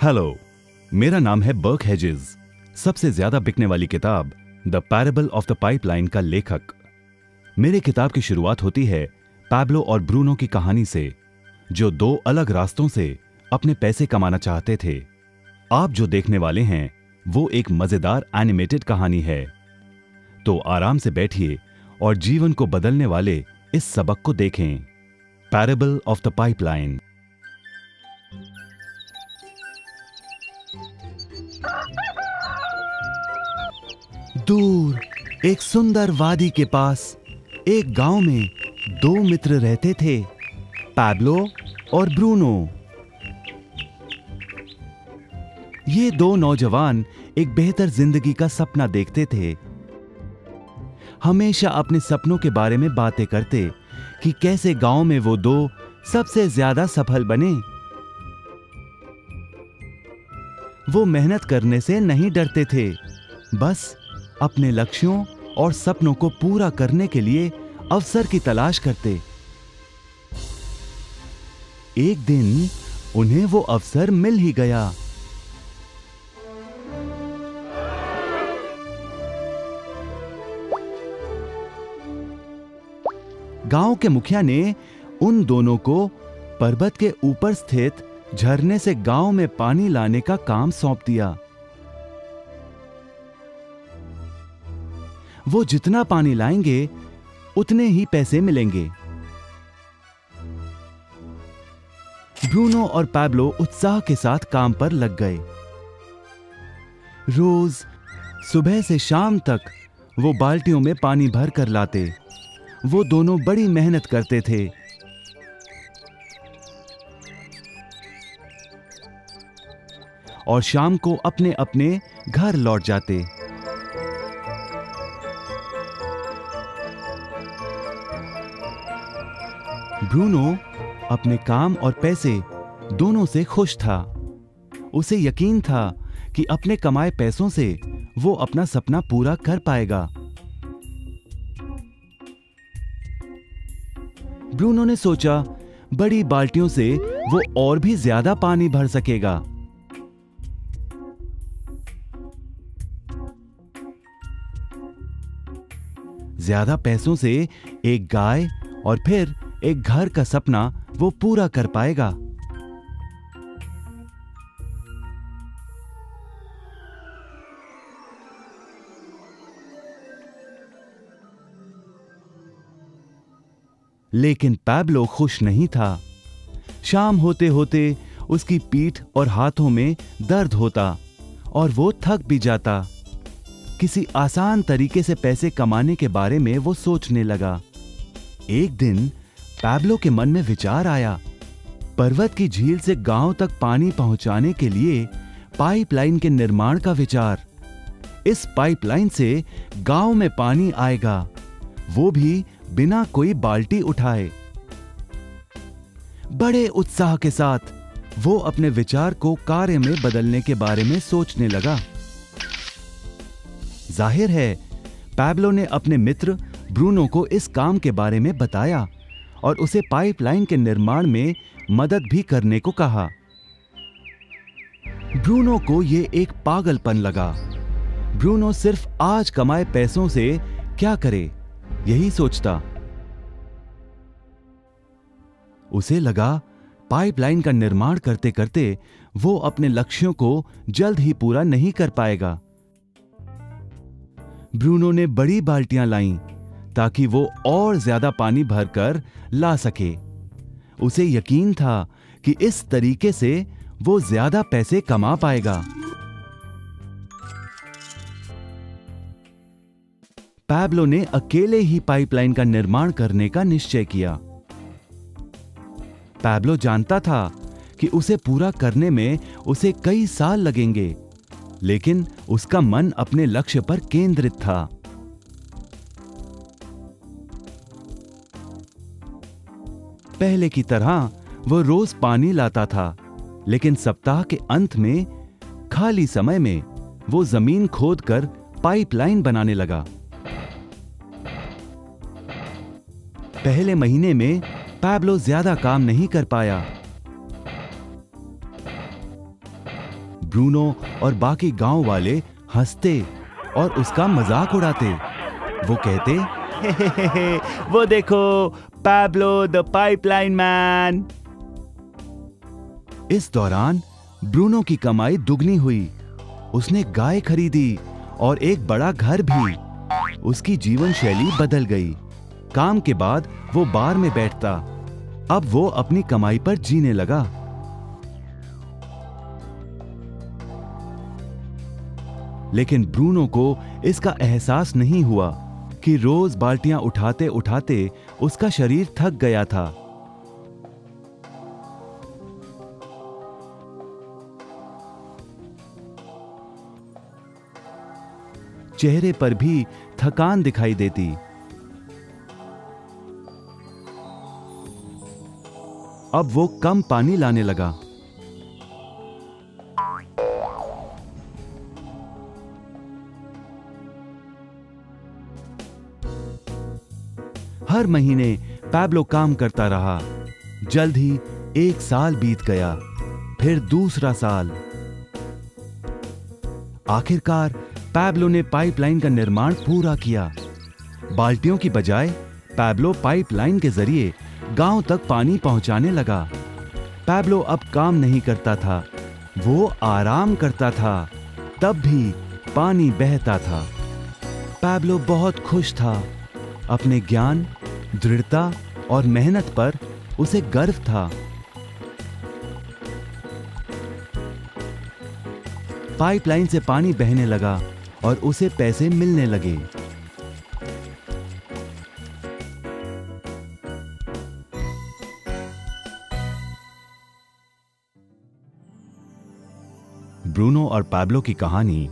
Hello, मेरा नाम है बर्क हेजेस। सबसे ज्यादा बिकने वाली किताब the parable of the pipeline का लेखक। मेरे किताब की शुरुआत होती है पैब्लो और ब्रूनो की कहानी से, जो दो अलग रास्तों से अपने पैसे कमाना चाहते थे। आप जो देखने वाले हैं वो एक मजेदार एनिमेटेड कहानी है। तो आराम से बैठिए और जीवन को बदलने वाले इस सबक को देखें, पैरेबल ऑफ द पाइपलाइन। दूर एक सुंदर वादी के पास एक गांव में दो मित्र रहते थे, पैब्लो और ब्रूनो। ये दो नौजवान एक बेहतर जिंदगी का सपना देखते थे। हमेशा अपने सपनों के बारे में बातें करते कि कैसे गांव में वो दो सबसे ज्यादा सफल बने। वो मेहनत करने से नहीं डरते थे, बस अपने लक्ष्यों और सपनों को पूरा करने के लिए अवसर की तलाश करते। एक दिन उन्हें वो अवसर मिल ही गया। गांव के मुखिया ने उन दोनों को पर्वत के ऊपर स्थित झरने से गांव में पानी लाने का काम सौंप दिया। वो जितना पानी लाएंगे उतने ही पैसे मिलेंगे। ब्रूनो और पैब्लो उत्साह के साथ काम पर लग गए। रोज सुबह से शाम तक वो बाल्टियों में पानी भर कर लाते। वो दोनों बड़ी मेहनत करते थे। और शाम को अपने अपने घर लौट जाते। ब्रूनो अपने काम और पैसे दोनों से खुश था। उसे यकीन था कि अपने कमाए पैसों से वो अपना सपना पूरा कर पाएगा। ब्रूनो ने सोचा बड़ी बाल्टियों से वो और भी ज्यादा पानी भर सकेगा। ज्यादा पैसों से एक गाय और फिर एक घर का सपना वो पूरा कर पाएगा। लेकिन पैब्लो खुश नहीं था। शाम होते होते उसकी पीठ और हाथों में दर्द होता और वो थक भी जाता। किसी आसान तरीके से पैसे कमाने के बारे में वो सोचने लगा। एक दिन पैब्लो के मन में विचार आया, पर्वत की झील से गांव तक पानी पहुंचाने के लिए पाइपलाइन के निर्माण का विचार। इस पाइपलाइन से गांव में पानी आएगा, वो भी बिना कोई बाल्टी उठाए। बड़े उत्साह के साथ वो अपने विचार को कार्य में बदलने के बारे में सोचने लगा। जाहिर है पैब्लो ने अपने मित्र ब्रूनो को इस काम के बारे में बताया और उसे पाइपलाइन के निर्माण में मदद भी करने को कहा। ब्रूनो को यह एक पागलपन लगा। ब्रूनो सिर्फ आज कमाए पैसों से क्या करे, यही सोचता। उसे लगा पाइपलाइन का निर्माण करते करते वो अपने लक्ष्यों को जल्द ही पूरा नहीं कर पाएगा। ब्रूनो ने बड़ी बाल्टियां लाईं ताकि वो और ज्यादा पानी भरकर ला सके। उसे यकीन था कि इस तरीके से वो ज्यादा पैसे कमा पाएगा। पैब्लो ने अकेले ही पाइपलाइन का निर्माण करने का निश्चय किया। पैब्लो जानता था कि उसे पूरा करने में उसे कई साल लगेंगे, लेकिन उसका मन अपने लक्ष्य पर केंद्रित था। पहले की तरह वो रोज पानी लाता था, लेकिन सप्ताह के अंत में खाली समय में वो जमीन खोदकर पाइपलाइन बनाने लगा। पहले महीने में पैब्लो ज्यादा काम नहीं कर पाया। ब्रूनो और बाकी गांव वाले हंसते और उसका मजाक उड़ाते। वो कहते, हे, वो देखो पैब्लो द पाइपलाइन मैन। इस दौरान ब्रूनो की कमाई दुगनी हुई। उसने गाय खरीदी और एक बड़ा घर भी। उसकी जीवन शैली बदल गई। काम के बाद वो बार में बैठता। अब वो अपनी कमाई पर जीने लगा। लेकिन ब्रूनो को इसका एहसास नहीं हुआ कि रोज बाल्टियां उठाते उठाते उसका शरीर थक गया था। चेहरे पर भी थकान दिखाई देती। अब वो कम पानी लाने लगा। हर महीने पैब्लो काम करता रहा। जल्द ही 1 साल बीत गया, फिर दूसरा साल। आखिरकार पैब्लो ने पाइपलाइन का निर्माण पूरा किया। बाल्टियों की बजाय पैब्लो पाइपलाइन के जरिए गांव तक पानी पहुंचाने लगा। पैब्लो अब काम नहीं करता था, वो आराम करता था, तब भी पानी बहता था। पैब्लो बहुत खुश था। अपने ज्ञान, दृढ़ता और मेहनत पर उसे गर्व था। पाइपलाइन से पानी बहने लगा और उसे पैसे मिलने लगे। ब्रूनो और पैब्लो की कहानी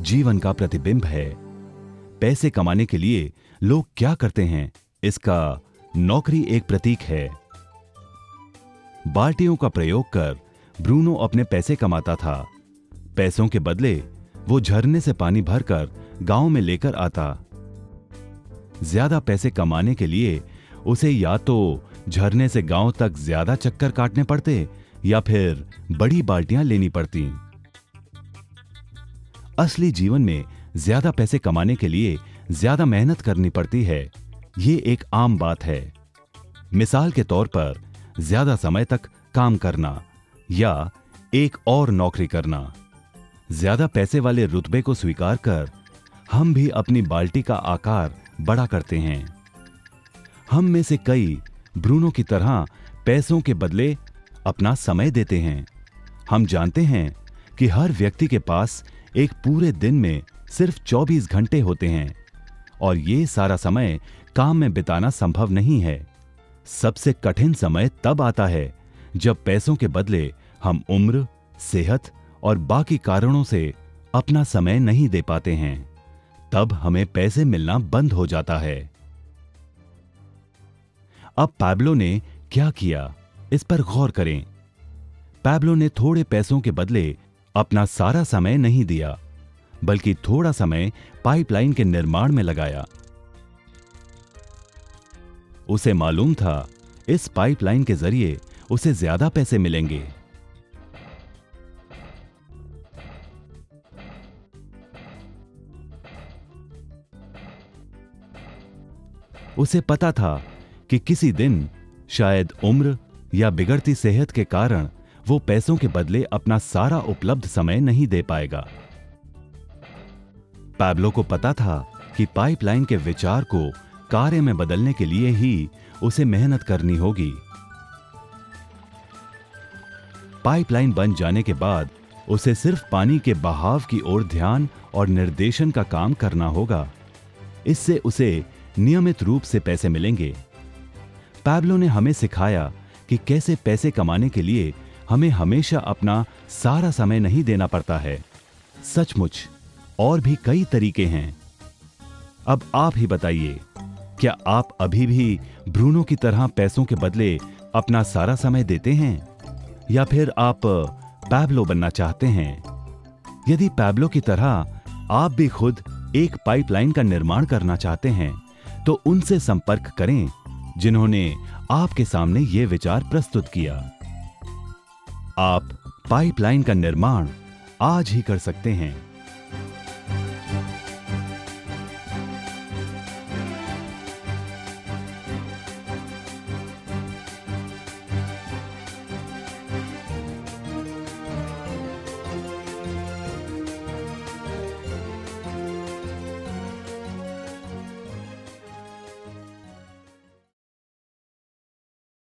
जीवन का प्रतिबिंब है। पैसे कमाने के लिए लोग क्या करते हैं, इसका नौकरी एक प्रतीक है। बाल्टियों का प्रयोग कर ब्रूनो अपने पैसे कमाता था। पैसों के बदले वो झरने से पानी भरकर गांव में लेकर आता। ज्यादा पैसे कमाने के लिए उसे या तो झरने से गांव तक ज्यादा चक्कर काटने पड़ते या फिर बड़ी बाल्टियां लेनी पड़ती। असली जीवन में ज्यादा पैसे कमाने के लिए ज्यादा मेहनत करनी पड़ती है। ये एक आम बात है। मिसाल के तौर पर ज्यादा समय तक काम करना या एक और नौकरी करना। ज्यादा पैसे वाले रुतबे को स्वीकार कर हम भी अपनी बाल्टी का आकार बड़ा करते हैं। हम में से कई ब्रूनो की तरह पैसों के बदले अपना समय देते हैं। हम जानते हैं कि हर व्यक्ति के पास एक पूरे दिन में सिर्फ 24 घंटे होते हैं और ये सारा समय काम में बिताना संभव नहीं है। सबसे कठिन समय तब आता है जब पैसों के बदले हम उम्र, सेहत और बाकी कारणों से अपना समय नहीं दे पाते हैं। तब हमें पैसे मिलना बंद हो जाता है। अब पैब्लो ने क्या किया, इस पर गौर करें। पैब्लो ने थोड़े पैसों के बदले अपना सारा समय नहीं दिया, बल्कि थोड़ा समय पाइपलाइन के निर्माण में लगाया। उसे मालूम था इस पाइपलाइन के जरिए उसे ज्यादा पैसे मिलेंगे। उसे पता था कि किसी दिन शायद उम्र या बिगड़ती सेहत के कारण वो पैसों के बदले अपना सारा उपलब्ध समय नहीं दे पाएगा। पैब्लो को पता था कि पाइपलाइन के विचार को कार्य में बदलने के लिए ही उसे मेहनत करनी होगी। पाइपलाइन बन जाने के बाद उसे सिर्फ पानी के बहाव की ओर ध्यान और निर्देशन का काम करना होगा। इससे उसे नियमित रूप से पैसे मिलेंगे। पैब्लो ने हमें सिखाया कि कैसे पैसे कमाने के लिए हमें हमेशा अपना सारा समय नहीं देना पड़ता है। सचमुच और भी कई तरीके हैं। अब आप ही बताइए, क्या आप अभी भी ब्रूनो की तरह पैसों के बदले अपना सारा समय देते हैं या फिर आप पैब्लो बनना चाहते हैं? यदि पैब्लो की तरह आप भी खुद एक पाइपलाइन का निर्माण करना चाहते हैं तो उनसे संपर्क करें जिन्होंने आपके सामने ये विचार प्रस्तुत किया। आप पाइपलाइन का निर्माण आज ही कर सकते हैं।